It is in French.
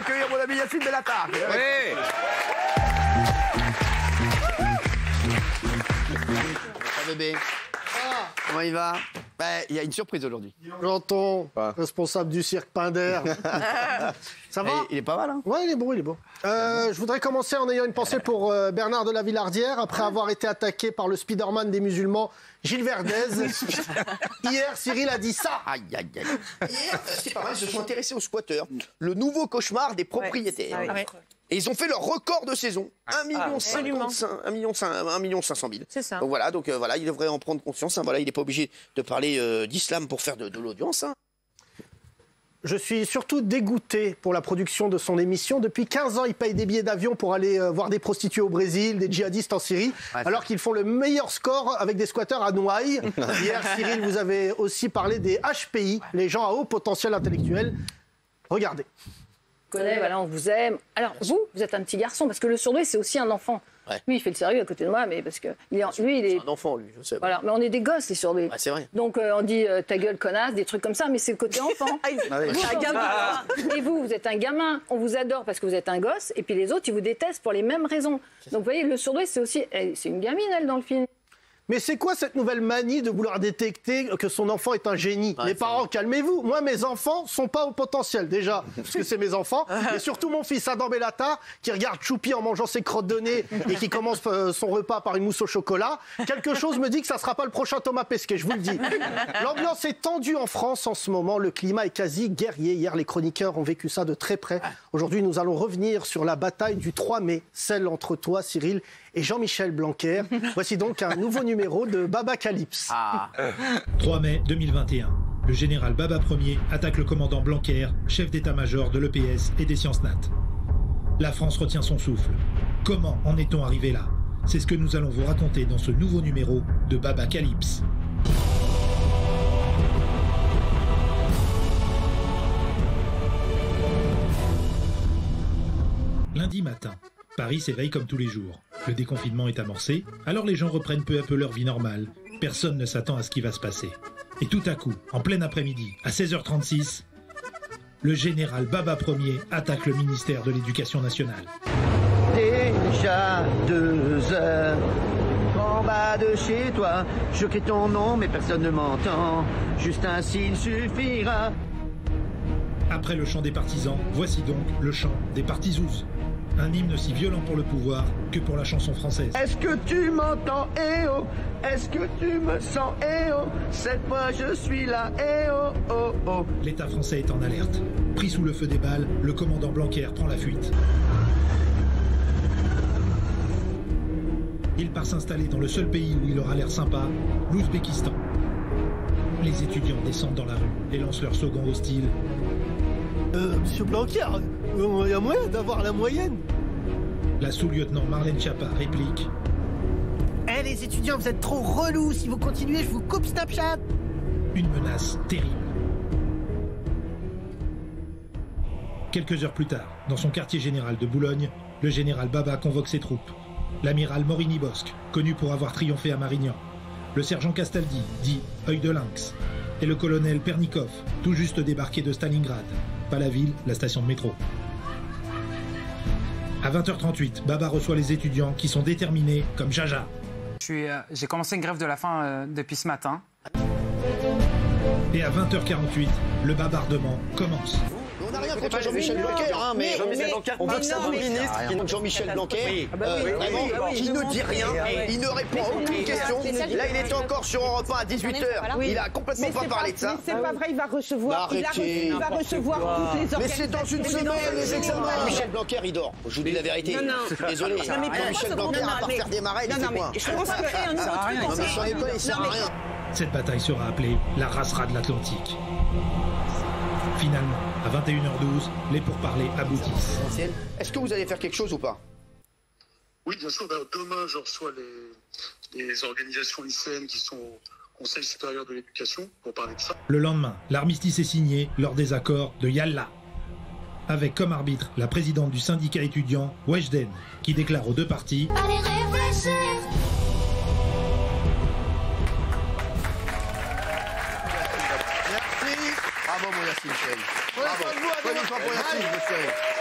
accueillir mon ami Yacine Bellatar. Oui. Bébé. Comment il va? Il y a une surprise aujourd'hui. J'entends, responsable du cirque Pinder. Ça va? Il est pas mal, hein? Ouais, il est bon, il est bon. Je voudrais commencer en ayant une pensée pour Bernard de la Villardière, après avoir été attaqué par le Spider-Man des musulmans, Gilles Verdez. Hier, Cyril a dit ça. Aïe, aïe, aïe. Hier, c'est pas mal, ils se sont intéressés aux squatteurs. Le nouveau cauchemar des propriétaires. Ouais. Et ils ont fait leur record de saison. 1,5 million 500 000. C'est ça. Donc voilà, il devrait en prendre conscience. Hein. Voilà, il n'est pas obligé de parler d'islam pour faire de l'audience. Hein. Je suis surtout dégoûté pour la production de son émission. Depuis 15 ans, il paye des billets d'avion pour aller voir des prostituées au Brésil, des djihadistes en Syrie, alors qu'ils font le meilleur score avec des squatteurs à Noailles. Hier, Cyril, vous avez aussi parlé des HPI, les gens à haut potentiel intellectuel. Regardez. Voilà, on vous aime. Alors, vous êtes un petit garçon, parce que le surdoué, c'est aussi un enfant. Ouais. Lui, il fait le sérieux à côté de moi, mais parce que lui, il est... C'est un enfant, lui, je sais. Voilà, mais on est des gosses, les surdoués. Ouais, c'est vrai. Donc, on dit ta gueule, connasse, des trucs comme ça, mais c'est le côté enfant. Un gamin. Et vous êtes un gamin. On vous adore parce que vous êtes un gosse, et puis les autres, ils vous détestent pour les mêmes raisons. Donc, vous voyez, le surdoué, c'est aussi... C'est une gamine, elle, dans le film. Mais c'est quoi cette nouvelle manie de vouloir détecter que son enfant est un génie? Les parents, calmez-vous. Moi, mes enfants sont pas au potentiel, déjà, parce que c'est mes enfants. Et surtout mon fils Adam Bellatar, qui regarde Choupi en mangeant ses crottes de nez et qui commence son repas par une mousse au chocolat. Quelque chose me dit que ça sera pas le prochain Thomas Pesquet, je vous le dis. L'ambiance est tendue en France en ce moment. Le climat est quasi guerrier. Hier, les chroniqueurs ont vécu ça de très près. Aujourd'hui, nous allons revenir sur la bataille du 3 mai, celle entre toi, Cyril, et Jean-Michel Blanquer. Voici donc un nouveau numéro de Baba Calypse. 3 mai 2021. Le général Baba Ier attaque le commandant Blanquer, chef d'état-major de l'EPS et des sciences nat. La France retient son souffle. Comment en est-on arrivé là? C'est ce que nous allons vous raconter dans ce nouveau numéro de Baba Calypse. Lundi matin, Paris s'éveille comme tous les jours. Le déconfinement est amorcé, alors les gens reprennent peu à peu leur vie normale. Personne ne s'attend à ce qui va se passer. Et tout à coup, en plein après-midi, à 16h36, le général Baba Ier attaque le ministère de l'Éducation nationale. Déjà 2 heures, en bas de chez toi, je crie ton nom mais personne ne m'entend, juste un signe suffira. Après le chant des partisans, voici donc le chant des partisous. Un hymne aussi violent pour le pouvoir que pour la chanson française. Est-ce que tu m'entends, eh oh? Est-ce que tu me sens, eh oh? Cette fois je suis là, eh oh, oh, oh. L'État français est en alerte. Pris sous le feu des balles, le commandant Blanquer prend la fuite. Il part s'installer dans le seul pays où il aura l'air sympa, l'Ouzbékistan. Les étudiants descendent dans la rue et lancent leur slogan hostile. Monsieur Blanquer, il y a moyen d'avoir la moyenne? La sous-lieutenant Marlène Schiappa réplique. Eh les étudiants, vous êtes trop relous. Si vous continuez, je vous coupe Snapchat. Une menace terrible. Quelques heures plus tard, dans son quartier général de Boulogne, le général Baba convoque ses troupes. L'amiral Morini-Bosque, connu pour avoir triomphé à Marignan. Le sergent Castaldi, dit Œil de Lynx. Et le colonel Pernikov, tout juste débarqué de Stalingrad. Pas la ville, la station de métro. À 20h38, Baba reçoit les étudiants qui sont déterminés comme Jaja. J'ai commencé une grève de la faim depuis ce matin. Et à 20h48, le babardement commence. On n'a rien contre Jean-Michel Blanquer, hein, mais on veut que ça vous ministre qui est Jean-Michel Blanquer, vraiment, qui ne dit rien, il ne répond à aucune question. Là, il était encore sur Europe 1 à 18h, il a complètement pas parlé de ça. Mais c'est pas vrai, il va recevoir toutes les organisations. Mais c'est dans une semaine, les examens. Michel Blanquer, il dort. Je vous dis la vérité. Désolé. Michel Blanquer, à part faire des marraines, c'est quoi? Je pense que ça sert à rien. Non, mais sans déconner, il sert à rien. Cette bataille sera appelée la Rasera de l'Atlantique. Finalement, à 21h12, les pourparlers aboutissent. Est-ce que vous allez faire quelque chose ou pas? Oui, bien sûr. Demain, je reçois les organisations lycéennes qui sont au Conseil supérieur de l'éducation pour parler de ça. Le lendemain, l'armistice est signé lors des accords de Yallah. Avec comme arbitre la présidente du syndicat étudiant, Weshden, qui déclare aux deux parties... Allez réfléchir. Bravo, mon Yacine. Bravo. Bonne fois pour Yacine, je sais.